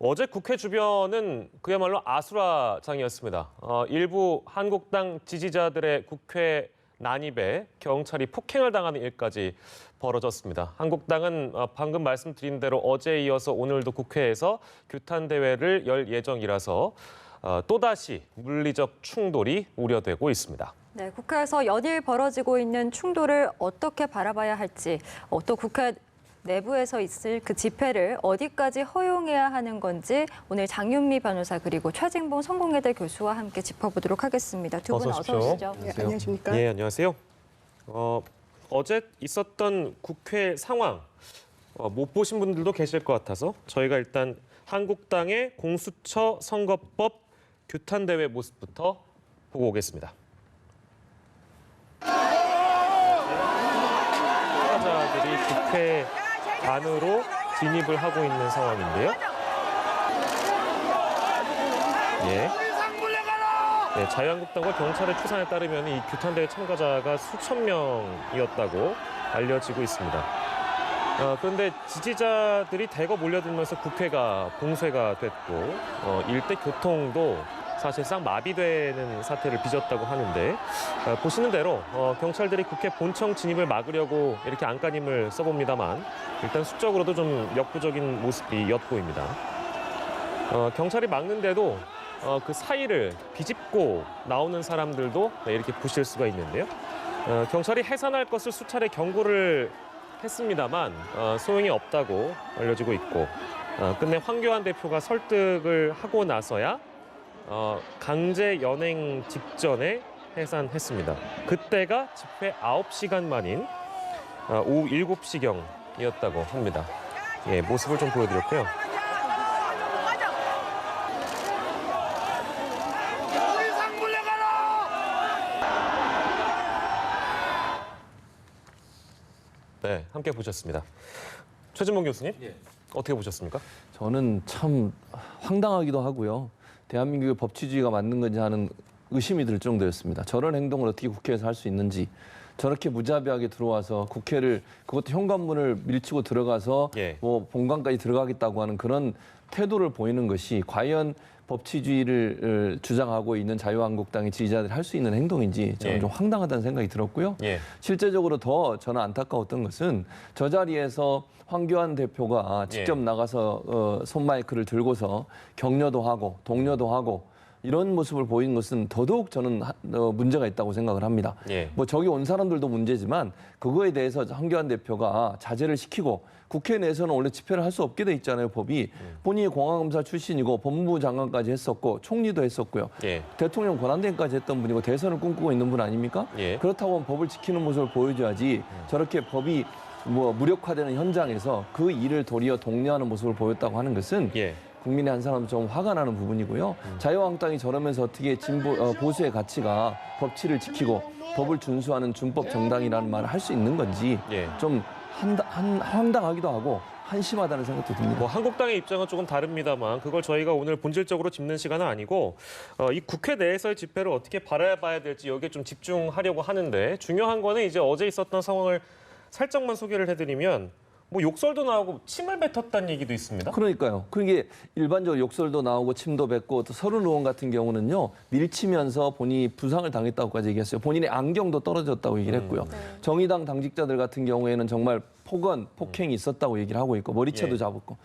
어제 국회 주변은 그야말로 아수라장이었습니다. 일부 한국당 지지자들의 국회 난입에 경찰이 폭행을 당하는 일까지 벌어졌습니다. 한국당은 방금 말씀드린 대로 어제에 이어서 오늘도 국회에서 규탄 대회를 열 예정이라서 또다시 물리적 충돌이 우려되고 있습니다. 네, 국회에서 연일 벌어지고 있는 충돌을 어떻게 바라봐야 할지, 또 국회 내부에서 있을 그 집회를 어디까지 허용해야 하는 건지 오늘 장윤미 변호사 그리고 최진봉 성공회대 교수와 함께 짚어보도록 하겠습니다. 두 분 어서 오시죠. 네, 안녕하십니까? 네, 안녕하세요. 어제 있었던 국회 상황 못 보신 분들도 계실 것 같아서 저희가 일단 한국당의 공수처 선거법 규탄 대회 모습부터 보고 오겠습니다. 참가자들이 국회 안으로 진입을 하고 있는 상황인데요. 네, 자유한국당과 경찰의 추산에 따르면 이 규탄대회 참가자가 수천 명이었다고 알려지고 있습니다. 그런데 지지자들이 대거 몰려들면서 국회가 봉쇄가 됐고 일대 교통도 사실상 마비되는 사태를 빚었다고 하는데 보시는 대로 경찰들이 국회 본청 진입을 막으려고 이렇게 안간힘을 써봅니다만 일단 수적으로도 좀 역부족인 모습이 엿보입니다. 경찰이 막는데도 그 사이를 비집고 나오는 사람들도 이렇게 보실 수가 있는데요. 경찰이 해산할 것을 수차례 경고를 했습니다만 소용이 없다고 알려지고 있고 끝내 황교안 대표가 설득을 하고 나서야 강제 연행 직전에 해산했습니다. 그때가 집회 9시간 만인 오후 7시경이었다고 합니다. 예, 모습을 좀 보여드렸고요. 네, 함께 보셨습니다. 최진봉 교수님, 어떻게 보셨습니까? 저는 참 황당하기도 하고요. 대한민국의 법치주의가 맞는 건지 하는 의심이 들 정도였습니다. 저런 행동을 어떻게 국회에서 할 수 있는지, 저렇게 무자비하게 들어와서 국회를 그것도 현관문을 밀치고 들어가서 뭐 본관까지 들어가겠다고 하는 그런 태도를 보이는 것이 과연 법치주의를 주장하고 있는 자유한국당의 지지자들이 할 수 있는 행동인지 저는 좀 황당하다는 생각이 들었고요. 실제적으로 더 저는 안타까웠던 것은 저 자리에서 황교안 대표가 직접 나가서 손마이크를 들고서 격려도 하고 독려도 하고 이런 모습을 보인 것은 더더욱 저는 문제가 있다고 생각을 합니다. 뭐 저기 온 사람들도 문제지만 그거에 대해서 황교안 대표가 자제를 시키고 국회 내에서는 원래 집회를 할 수 없게 돼 있잖아요, 법이. 본인이 공안검사 출신이고 법무부 장관까지 했었고 총리도 했었고요. 대통령 권한대행까지 했던 분이고 대선을 꿈꾸고 있는 분 아닙니까? 그렇다고 법을 지키는 모습을 보여줘야지 저렇게 법이 뭐 무력화되는 현장에서 그 일을 도리어 독려하는 모습을 보였다고 하는 것은 국민의 한 사람 좀 화가 나는 부분이고요. 자유한국당이 저러면서 어떻게 보수의 가치가 법치를 지키고 법을 준수하는 준법 정당이라는 말을 할 수 있는 건지 좀 황당하기도 하고 한심하다는 생각도 듭니다. 뭐 한국당의 입장은 조금 다릅니다만 그걸 저희가 오늘 본질적으로 짚는 시간은 아니고 이 국회 내에서의 집회를 어떻게 바라봐야 될지 여기에 좀 집중하려고 하는데 중요한 거는 이제 어제 있었던 상황을 살짝만 소개를 해드리면 뭐 욕설도 나오고 침을 뱉었다는 얘기도 있습니다. 그러니까요. 그게 일반적으로 욕설도 나오고 침도 뱉고 또 서른 의원 같은 경우는요. 밀치면서 본인이 부상을 당했다고까지 얘기했어요. 본인의 안경도 떨어졌다고 얘기를 했고요. 정의당 당직자들 같은 경우에는 정말 폭행이 있었다고 얘기를 하고 있고 머리채도 잡았고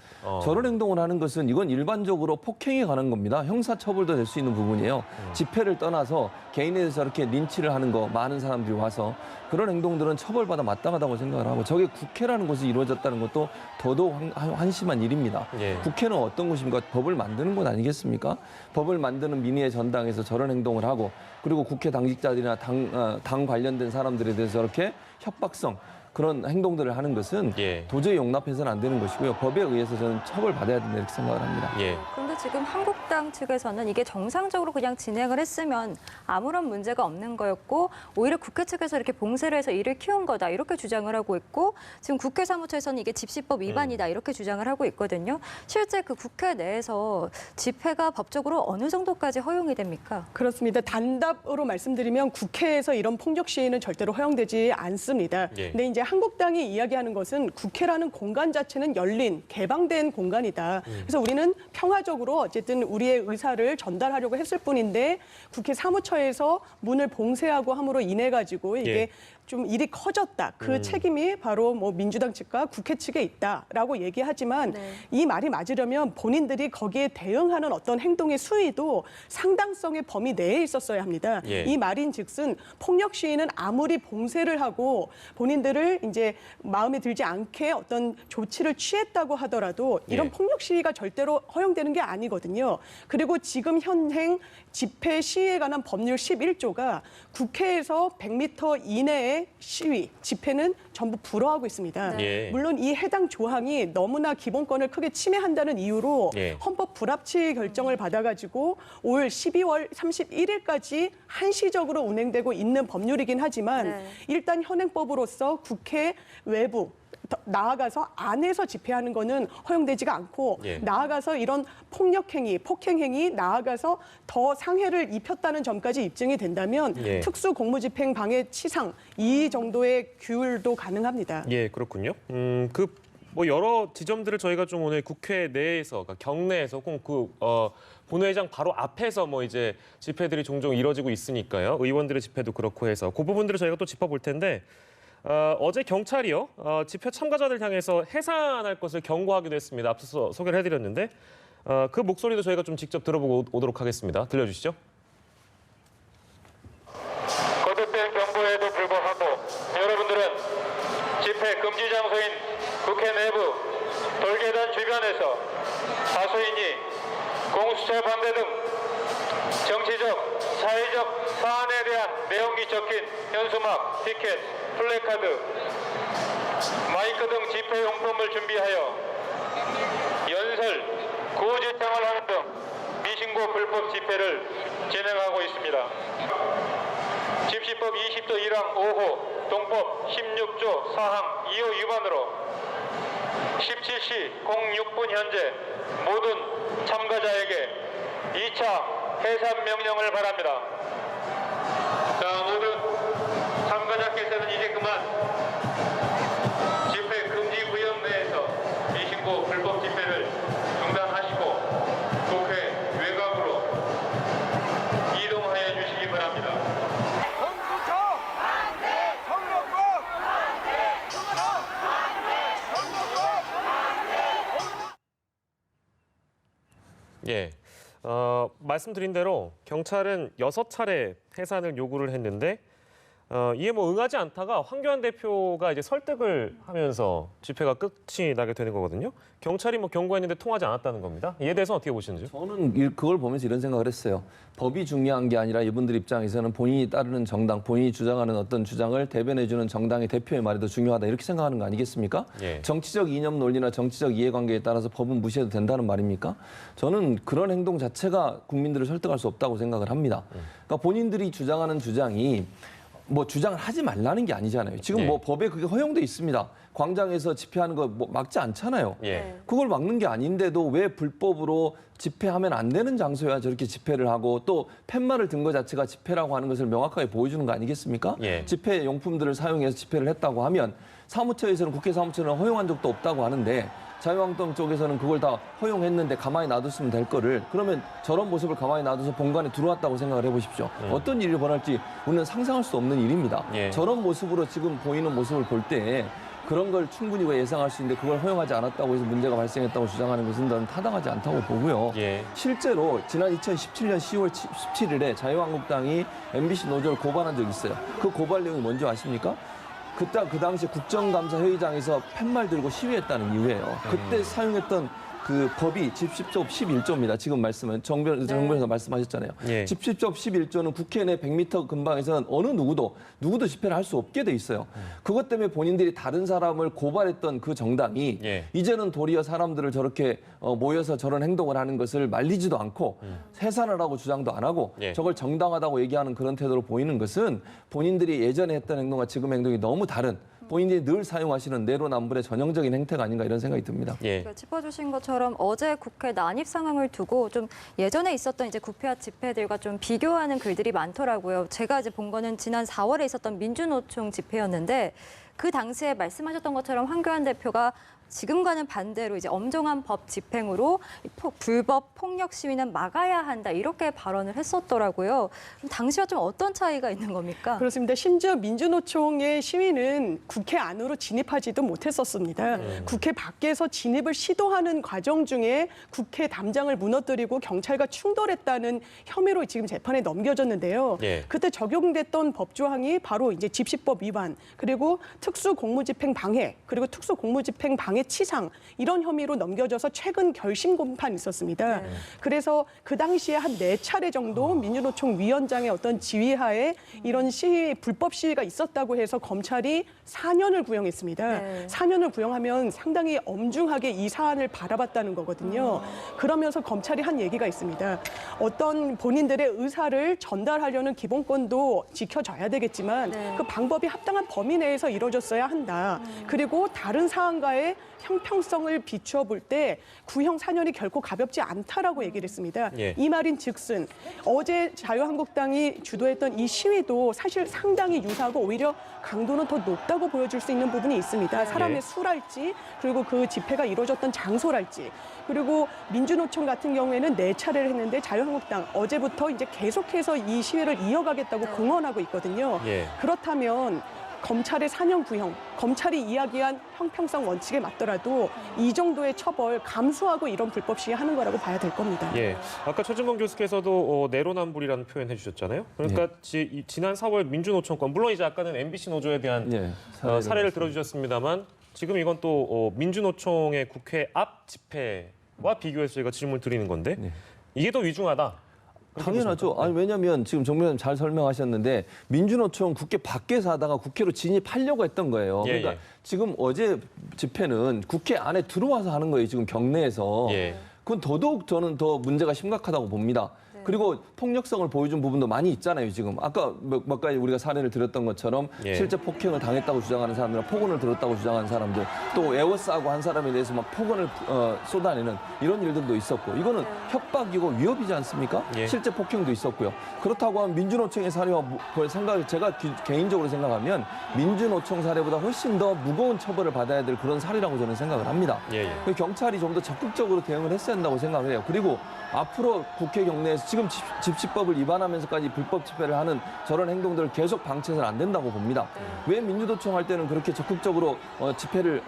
저런 행동을 하는 것은 이건 일반적으로 폭행에 관한 겁니다. 형사처벌도 될 수 있는 부분이에요. 집회를 떠나서 개인에 대해서 이렇게 린치를 하는 거 많은 사람들이 와서 그런 행동들은 처벌받아 마땅하다고 생각을 하고 저게 국회라는 곳이 이루어졌다는 것도 더더욱 한심한 일입니다. 국회는 어떤 곳입니까? 법을 만드는 곳 아니겠습니까? 법을 만드는 민의의 전당에서 저런 행동을 하고 그리고 국회 당직자들이나 당 관련된 사람들에 대해서 이렇게 협박성 그런 행동들을 하는 것은 도저히 용납해서는 안 되는 것이고요. 법에 의해서 저는 처벌받아야 된다 이렇게 생각을 합니다. 그런데 지금 한국당 측에서는 이게 정상적으로 그냥 진행을 했으면 아무런 문제가 없는 거였고 오히려 국회 측에서 이렇게 봉쇄를 해서 일을 키운 거다 이렇게 주장을 하고 있고 지금 국회 사무처에서는 이게 집시법 위반이다 이렇게 주장을 하고 있거든요. 실제 그 국회 내에서 집회가 법적으로 어느 정도까지 허용이 됩니까? 그렇습니다. 단답으로 말씀드리면 국회에서 이런 폭력 시위는 절대로 허용되지 않습니다. 예. 근데 이제 한국당이 이야기하는 것은 국회라는 공간 자체는 열린 개방된 공간이다. 그래서 우리는 평화적으로 어쨌든 우리의 의사를 전달하려고 했을 뿐인데 국회 사무처에서 문을 봉쇄하고 함으로 인해 가지고 이게 예. 좀 일이 커졌다. 그 책임이 바로 뭐 민주당 측과 국회 측에 있다라고 얘기하지만 네. 이 말이 맞으려면 본인들이 거기에 대응하는 어떤 행동의 수위도 상당성의 범위 내에 있었어야 합니다. 예. 이 말인즉슨 폭력 시위는 아무리 봉쇄를 하고 본인들을 이제 마음에 들지 않게 어떤 조치를 취했다고 하더라도 이런 예. 폭력 시위가 절대로 허용되는 게 아니거든요. 그리고 지금 현행 집회 시위에 관한 법률 11조가 국회에서 100m 이내의 시위, 집회는 전부 불허하고 있습니다. 예. 물론 이 해당 조항이 너무나 기본권을 크게 침해한다는 이유로 예. 헌법 불합치 결정을 받아가지고 올 12월 31일까지 한시적으로 운행되고 있는 법률이긴 하지만 네. 일단 현행법으로서 국회 외부 더 나아가서 안에서 집회하는 거는 허용되지가 않고 예. 나아가서 이런 폭력행위, 폭행행위 나아가서 더 상해를 입혔다는 점까지 입증이 된다면 예. 특수공무집행 방해 치상 이 정도의 규율도 가능합니다. 예, 그렇군요. 뭐 여러 지점들을 저희가 좀 오늘 국회 내에서, 그러니까 경내에서 본회의장 바로 앞에서 뭐 이제 집회들이 종종 이뤄지고 있으니까요. 의원들의 집회도 그렇고 해서 그 부분들을 저희가 또 짚어볼 텐데 어제 경찰이요 집회 참가자들 향해서 해산할 것을 경고하기도 했습니다. 앞서서 소개를 해드렸는데 그 목소리도 저희가 좀 직접 들어보고 오도록 하겠습니다. 들려주시죠. 거듭된 경고에도 불구하고 여러분들은 집회 금지 장소인 국회 내부 돌계단 주변에서 다수인이 공수처 반대 등 정치적, 사회적 사안에 대한 내용이 적힌 현수막, 티켓, 플래카드, 마이크 등 집회용품을 준비하여 연설, 구호지창을 하는 등 미신고 불법 집회를 진행하고 있습니다. 집시법 20조 1항 5호, 동법 16조 4항 2호 위반으로 17시 06분 현재 모든 참가자에게 2차 해산 명령을 바랍니다. 자, 모든 참가자께서는 이제 그만 집회 금지 구역 내에서 미신고 불법 집회를 중단하시고 국회 외곽으로 이동하여 주시기 바랍니다. 공수처 반대! 성명법 반대! 공수처 반대! 성명법 예. 말씀드린 대로 경찰은 6차례 해산을 요구를 했는데 이에 뭐 응하지 않다가 황교안 대표가 이제 설득을 하면서 집회가 끝이 나게 되는 거거든요. 경찰이 뭐 경고했는데 통하지 않았다는 겁니다. 이에 대해서 어떻게 보시는지요? 저는 그걸 보면서 이런 생각을 했어요. 법이 중요한 게 아니라 이분들 입장에서는 본인이 따르는 정당, 본인이 주장하는 어떤 주장을 대변해주는 정당의 대표의 말이 더 중요하다 이렇게 생각하는 거 아니겠습니까? 예. 정치적 이념 논리나 정치적 이해관계에 따라서 법은 무시해도 된다는 말입니까? 저는 그런 행동 자체가 국민들을 설득할 수 없다고 생각을 합니다. 그러니까 본인들이 주장하는 주장이 뭐 주장을 하지 말라는 게 아니잖아요. 지금 예. 뭐 법에 그게 허용돼 있습니다. 광장에서 집회하는 거 뭐 막지 않잖아요. 예. 그걸 막는 게 아닌데도 왜 불법으로 집회하면 안 되는 장소야 저렇게 집회를 하고 또 팻말을 든 것 자체가 집회라고 하는 것을 명확하게 보여주는 거 아니겠습니까? 예. 집회 용품들을 사용해서 집회를 했다고 하면 사무처에서는 국회 사무처는 허용한 적도 없다고 하는데 자유한국당 쪽에서는 그걸 다 허용했는데 가만히 놔뒀으면 될 거를 그러면 저런 모습을 가만히 놔둬서 본관에 들어왔다고 생각을 해보십시오. 어떤 일이 벌어질지 우리는 상상할 수 없는 일입니다. 예. 저런 모습으로 지금 보이는 모습을 볼 때 그런 걸 충분히 예상할 수 있는데 그걸 허용하지 않았다고 해서 문제가 발생했다고 주장하는 것은 저는 타당하지 않다고 보고요. 예. 실제로 지난 2017년 10월 17일에 자유한국당이 MBC 노조를 고발한 적이 있어요. 그 고발 내용이 뭔지 아십니까? 그 당시 국정감사 회의장에서 팻말 들고 시위했다는 이유예요. 그때 사용했던 그 법이 집시법 11조입니다. 지금 말씀은 정 변호사 말씀하셨잖아요. 예. 집시법 11조는 국회 내 100m 근방에서는 어느 누구도 집회를 할 수 없게 돼 있어요. 그것 때문에 본인들이 다른 사람을 고발했던 그 정당이 예. 이제는 도리어 사람들을 저렇게 모여서 저런 행동을 하는 것을 말리지도 않고 해산을 하고 주장도 안 하고 예. 저걸 정당하다고 얘기하는 그런 태도로 보이는 것은 본인들이 예전에 했던 행동과 지금 행동이 너무 다른 본인들이 늘 사용하시는 내로남불의 전형적인 행태가 아닌가 이런 생각이 듭니다. 예. 짚어주신 것처럼 어제 국회 난입 상황을 두고 좀 예전에 있었던 이제 국회와 집회들과 좀 비교하는 글들이 많더라고요. 제가 이제 본 거는 지난 4월에 있었던 민주노총 집회였는데 그 당시에 말씀하셨던 것처럼 황교안 대표가 지금과는 반대로 이제 엄정한 법 집행으로 불법 폭력 시위는 막아야 한다 이렇게 발언을 했었더라고요. 그럼 당시와 좀 어떤 차이가 있는 겁니까? 그렇습니다. 심지어 민주노총의 시위는 국회 안으로 진입하지도 못했었습니다. 국회 밖에서 진입을 시도하는 과정 중에 국회 담장을 무너뜨리고 경찰과 충돌했다는 혐의로 지금 재판에 넘겨졌는데요. 예. 그때 적용됐던 법조항이 바로 이제 집시법 위반, 그리고 특수공무집행 방해, 그리고 특수공무집행 방해 치상 이런 혐의로 넘겨져서 최근 결심 공판이 있었습니다. 그래서 그 당시에 한 4차례 정도 민주노총 위원장의 어떤 지휘하에 이런 시위, 불법 시위가 있었다고 해서 검찰이 4년을 구형했습니다. 네. 4년을 구형하면 상당히 엄중하게 이 사안을 바라봤다는 거거든요. 그러면서 검찰이 한 얘기가 있습니다. 어떤 본인들의 의사를 전달하려는 기본권도 지켜져야 되겠지만 네. 그 방법이 합당한 범위 내에서 이루어졌어야 한다. 그리고 다른 사안과의 형평성을 비추어 볼 때 구형 4년이 결코 가볍지 않다라고 얘기를 했습니다. 예. 이 말인 즉슨 어제 자유한국당이 주도했던 이 시위도 사실 상당히 유사하고 오히려 강도는 더 높다고 보여줄 수 있는 부분이 있습니다. 사람의 예. 수랄지 그리고 그 집회가 이루어졌던 장소랄지 그리고 민주노총 같은 경우에는 4차례를 했는데 자유한국당 어제부터 이제 계속해서 이 시위를 이어가겠다고 공언하고 있거든요. 예. 그렇다면 검찰의 4년 구형, 검찰이 이야기한 형평성 원칙에 맞더라도 이 정도의 처벌 감수하고 이런 불법 시위 하는 거라고 봐야 될 겁니다. 예. 아까 최진봉 교수께서도 내로남불이라는 표현 해주셨잖아요. 그러니까 지난 4월 민주노총권, 물론 이제 아까는 MBC 노조에 대한 사례를 들어주셨습니다만 지금 이건 또 민주노총의 국회 앞 집회와 비교해서 저희가 질문을 드리는 건데 이게 더 위중하다. 당연하죠. 아니 왜냐하면 지금 정 변호사님 잘 설명하셨는데 민주노총 국회 밖에서 하다가 국회로 진입하려고 했던 거예요. 예, 그러니까 예. 지금 어제 집회는 국회 안에 들어와서 하는 거예요. 지금 경내에서. 예. 그건 더더욱 저는 더 문제가 심각하다고 봅니다. 그리고 폭력성을 보여준 부분도 많이 있잖아요. 지금 아까 몇 가지 우리가 사례를 들었던 것처럼 예. 실제 폭행을 당했다고 주장하는 사람들, 폭언을 들었다고 주장하는 사람들, 또 에워싸고 한 사람에 대해서 막 폭언을 쏟아내는 이런 일들도 있었고 이거는 협박이고 위협이지 않습니까? 예. 실제 폭행도 있었고요. 그렇다고 하면 민주노총의 사례와 제가 개인적으로 생각하면 민주노총 사례보다 훨씬 더 무거운 처벌을 받아야 될 그런 사례라고 저는 생각을 합니다. 예, 예. 경찰이 좀 더 적극적으로 대응을 했어야 한다고 생각을 해요. 그리고 앞으로 국회 경내에서 지금 집시법을 위반하면서까지 불법 집회를 하는 저런 행동들을 계속 방치해서는 안 된다고 봅니다. 왜 민주노총 할 때는 그렇게 적극적으로 집회를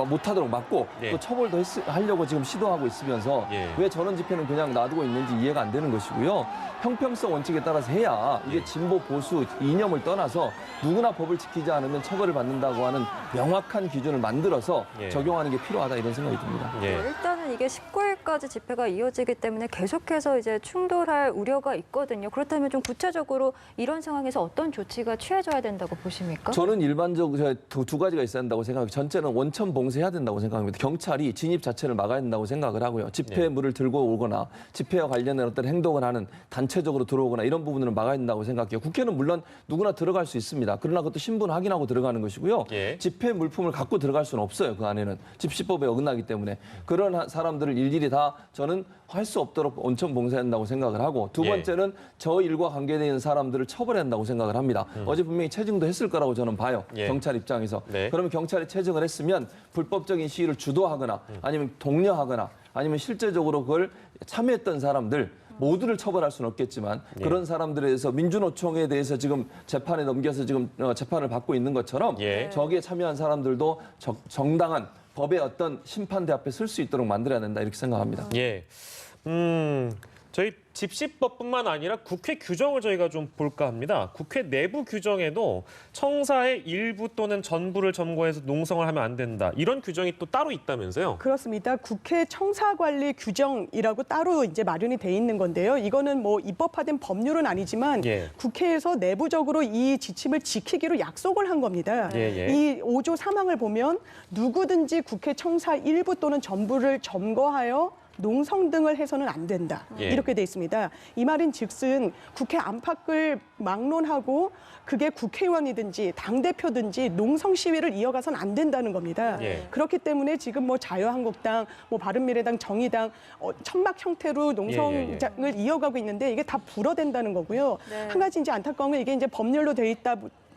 못하도록 막고 예. 또 처벌도 하려고 지금 시도하고 있으면서 예. 왜 저런 집회는 그냥 놔두고 있는지 이해가 안 되는 것이고요. 형평성 원칙에 따라서 해야 이게 진보 보수 이념을 떠나서 누구나 법을 지키지 않으면 처벌을 받는다고 하는 명확한 기준을 만들어서 예. 적용하는 게 필요하다 이런 생각이 듭니다. 예. 일단은 이게 19일까지 집회가 이어지기 때문에 계속해서 이제 충돌할 우려가 있거든요. 그렇다면 좀 구체적으로 이런 상황에서 어떤 조치가 취해져야 된다고 보십니까? 저는 일반적으로 두 가지가 있어야 한다고 생각해요. 전체는 원천 봉쇄해야 된다고 생각합니다. 경찰이 진입 자체를 막아야 된다고 생각을 하고요. 집회물을 들고 오거나 집회와 관련된 어떤 행동을 하는 단체적으로 들어오거나 이런 부분들은 막아야 된다고 생각해요. 국회는 물론 누구나 들어갈 수 있습니다. 그러나 그것도 신분 확인하고 들어가는 것이고요. 예. 집회 물품을 갖고 들어갈 수는 없어요. 그 안에는 집시법에 어긋나기 때문에 그런 사람들을 일일이 다 저는 할 수 없도록 원천 봉쇄한다고 생각을 하고 두 예. 번째는 저 일과 관계되는 사람들을 처벌해야 한다고 생각을 합니다. 어제 분명히 체증도 했을 거라고 저는 봐요. 예. 경찰 입장에서. 네. 그러면 경찰이 체증을 했으면 불법적인 시위를 주도하거나 아니면 독려하거나 아니면 실제적으로 그걸 참여했던 사람들 모두를 처벌할 수는 없겠지만 그런 사람들에 대해서 민주노총에 대해서 지금 재판에 넘겨서 지금 재판을 받고 있는 것처럼 예. 저기에 참여한 사람들도 정당한 법의 어떤 심판대 앞에 설 수 있도록 만들어야 된다 이렇게 생각합니다. 예. 저희 집시법뿐만 아니라 국회 규정을 저희가 좀 볼까 합니다. 국회 내부 규정에도 청사의 일부 또는 전부를 점거해서 농성을 하면 안 된다. 이런 규정이 또 따로 있다면서요? 그렇습니다. 국회 청사관리 규정이라고 따로 이제 마련이 돼 있는 건데요. 이거는 뭐 입법화된 법률은 아니지만 예. 국회에서 내부적으로 이 지침을 지키기로 약속을 한 겁니다. 예. 이 5조 3항을 보면 누구든지 국회 청사 일부 또는 전부를 점거하여 농성 등을 해서는 안 된다. 예. 이렇게 돼 있습니다. 이 말인 즉슨 국회 안팎을 막론하고 그게 국회의원이든지 당대표든지 농성 시위를 이어가선 안 된다는 겁니다. 예. 그렇기 때문에 지금 뭐 자유한국당, 뭐 바른미래당, 정의당 천막 형태로 농성을 이어가고 있는데 이게 다 불어댄다는 거고요. 네. 한 가지 이제 안타까운 건 이게 이제 법률로 돼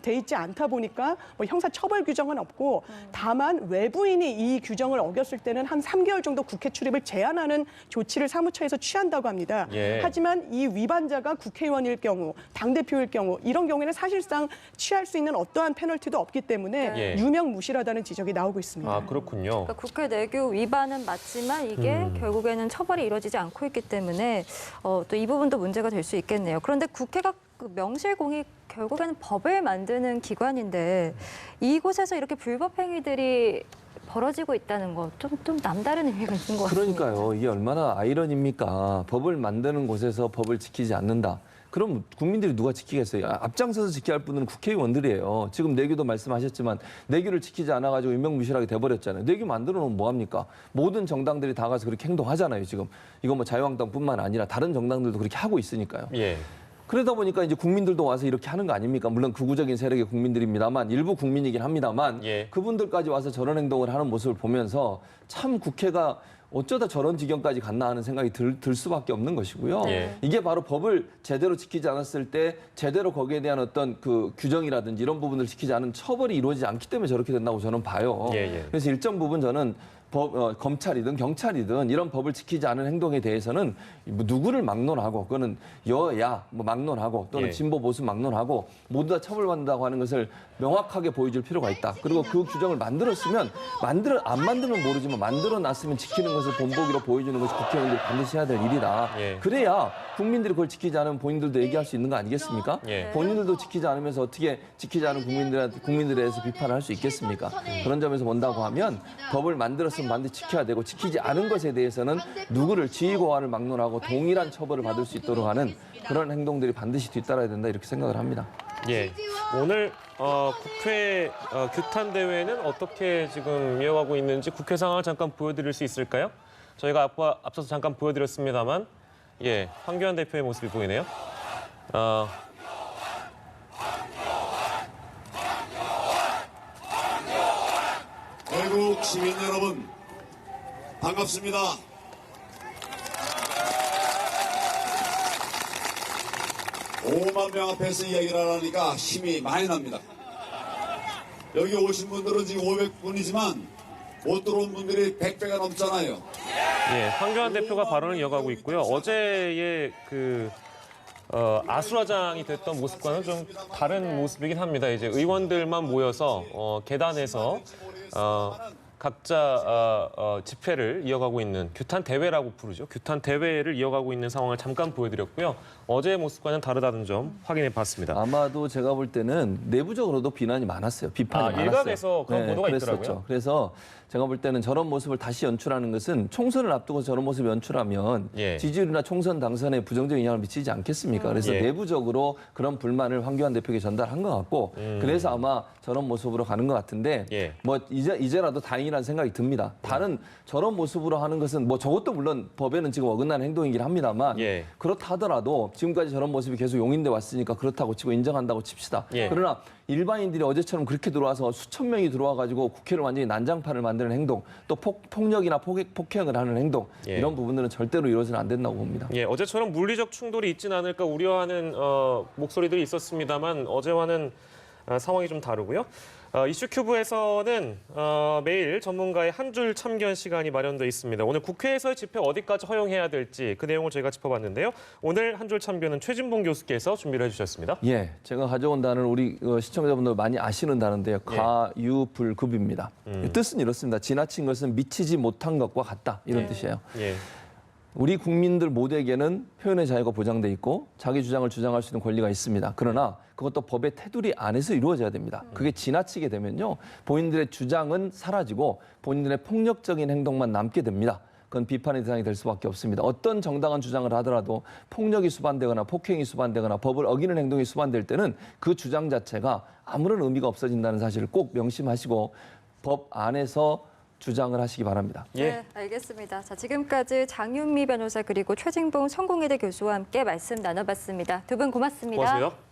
있지 않다 보니까 뭐 형사 처벌 규정은 없고 다만 외부인이 이 규정을 어겼을 때는 한 3개월 정도 국회 출입을 제한하는 조치를 사무처에서 취한다고 합니다. 예. 하지만 이 위반자가 국회의원일 경우, 당대표일 경우 이런 경우에는 사실상 취할 수 있는 어떠한 페널티도 없기 때문에 예. 유명무실하다는 지적이 나오고 있습니다. 아, 그렇군요. 그러니까 국회 내규 위반은 맞지만 이게 결국에는 처벌이 이루어지지 않고 있기 때문에 또 이 부분도 문제가 될 수 있겠네요. 그런데 국회가 그 명실공히 결국에는 법을 만드는 기관인데 이곳에서 이렇게 불법 행위들이 벌어지고 있다는 거 좀 남다른 의미가 있는 것 같습니다. 그러니까요. 이게 얼마나 아이러니입니까? 법을 만드는 곳에서 법을 지키지 않는다. 그럼 국민들이 누가 지키겠어요? 앞장서서 지켜야 할 분은 국회의원들이에요. 지금 내규도 말씀하셨지만 내규를 지키지 않아가지고 유명무실하게 돼버렸잖아요. 내규 만들어 놓으면 뭐합니까? 모든 정당들이 다 가서 그렇게 행동하잖아요. 지금 이거 뭐 자유한국당뿐만 아니라 다른 정당들도 그렇게 하고 있으니까요. 예. 그러다 보니까 이제 국민들도 와서 이렇게 하는 거 아닙니까? 물론 극우적인 세력의 국민들입니다만 일부 국민이긴 합니다만 예. 그분들까지 와서 저런 행동을 하는 모습을 보면서 참 국회가 어쩌다 저런 지경까지 갔나 하는 생각이 들 수밖에 없는 것이고요. 예. 이게 바로 법을 제대로 지키지 않았을 때 제대로 거기에 대한 어떤 그 규정이라든지 이런 부분을 지키지 않은 처벌이 이루어지지 않기 때문에 저렇게 된다고 저는 봐요. 예. 그래서 일정 부분 저는 검찰이든 경찰이든 이런 법을 지키지 않은 행동에 대해서는 뭐 누구를 막론하고 그거는 여야 뭐 막론하고 또는 예. 진보 보수 막론하고 모두 다 처벌받는다고 하는 것을 명확하게 보여줄 필요가 있다. 그리고 그 규정을 만들었으면 안 만들면 모르지만 만들어놨으면 지키는 것을 본보기로 보여주는 것이 국회의원들이 반드시 해야 될 일이다. 예. 그래야 국민들이 그걸 지키지 않으면 본인들도 얘기할 수 있는 거 아니겠습니까? 예. 본인들도 지키지 않으면서 어떻게 지키지 않은 국민들에 대해서 비판을 할 수 있겠습니까? 그런 점에서 본다고 하면 법을 만들었으면 반드시 지켜야 되고 지키지 않은 것에 대해서는 누구를 지휘고하를 막론하고 동일한 처벌을 받을 수 있도록 하는 그런 행동들이 반드시 뒤따라야 된다 이렇게 생각을 합니다. 예. 오늘 국회 규탄 대회는 어떻게 지금 이어가고 있는지 국회 상황을 잠깐 보여드릴 수 있을까요? 저희가 앞서서 잠깐 보여드렸습니다만, 예, 황교안 대표의 모습이 보이네요. 외국 시민 여러분, 반갑습니다. (5만 명) 앞에서 이야기를 하니까 힘이 많이 납니다. 여기 오신 분들은 지금 500분이지만 못 들어온 분들이 100배가 넘잖아요. 예, 황교안 대표가 발언을 이어가고 있고요. 어제의 그 아수라장이 됐던 모습과는 좀 다른 모습이긴 합니다. 이제 의원들만 모여서 계단에서 각자 집회를 이어가고 있는 규탄 대회라고 부르죠. 규탄 대회를 이어가고 있는 상황을 잠깐 보여드렸고요. 어제의 모습과는 다르다는 점 확인해 봤습니다. 아마도 제가 볼 때는 내부적으로도 비난이 많았어요. 비판이 많았어요. 일각에서 그런 보도가 그랬었죠. 있더라고요. 그래서 제가 볼 때는 저런 모습을 다시 연출하는 것은 총선을 앞두고 저런 모습을 연출하면 예. 지지율이나 총선 당선에 부정적인 영향을 미치지 않겠습니까? 그래서 예. 내부적으로 그런 불만을 황교안 대표에게 전달한 것 같고 그래서 아마 저런 모습으로 가는 것 같은데 예. 뭐 이제라도 다행이라는 생각이 듭니다. 다른 저런 모습으로 하는 것은 뭐 저것도 물론 법에는 지금 어긋나는 행동이긴 합니다만 예. 그렇다 하더라도 지금까지 저런 모습이 계속 용인돼 왔으니까 그렇다고 치고 인정한다고 칩시다. 예. 그러나 일반인들이 어제처럼 그렇게 들어와서 수천 명이 들어와가지고 국회를 완전히 난장판을 만드는 행동, 또 폭력이나 폭행을 하는 행동 예. 이런 부분들은 절대로 이루어서는 안 된다고 봅니다. 예, 어제처럼 물리적 충돌이 있지는 않을까 우려하는 목소리들이 있었습니다만 어제와는 상황이 좀 다르고요. 이슈큐브에서는 매일 전문가의 한 줄 참견 시간이 마련돼 있습니다. 오늘 국회에서의 집회 어디까지 허용해야 될지 그 내용을 저희가 짚어봤는데요. 오늘 한 줄 참견은 최진봉 교수께서 준비를 해주셨습니다. 예, 제가 가져온 단어는 우리 시청자분들 많이 아시는 단어인데요. 과유불급입니다. 뜻은 이렇습니다. 지나친 것은 미치지 못한 것과 같다 이런 뜻이에요. 예, 우리 국민들 모두에게는 표현의 자유가 보장돼 있고 자기 주장을 주장할 수 있는 권리가 있습니다. 그러나 그것도 법의 테두리 안에서 이루어져야 됩니다. 그게 지나치게 되면요. 본인들의 주장은 사라지고 본인들의 폭력적인 행동만 남게 됩니다. 그건 비판의 대상이 될 수밖에 없습니다. 어떤 정당한 주장을 하더라도 폭력이 수반되거나 폭행이 수반되거나 법을 어기는 행동이 수반될 때는 그 주장 자체가 아무런 의미가 없어진다는 사실을 꼭 명심하시고 법 안에서 주장을 하시기 바랍니다. 네, 알겠습니다. 자, 지금까지 장윤미 변호사 그리고 최진봉 성공회대 교수와 함께 말씀 나눠봤습니다. 두 분 고맙습니다. 고맙습니다.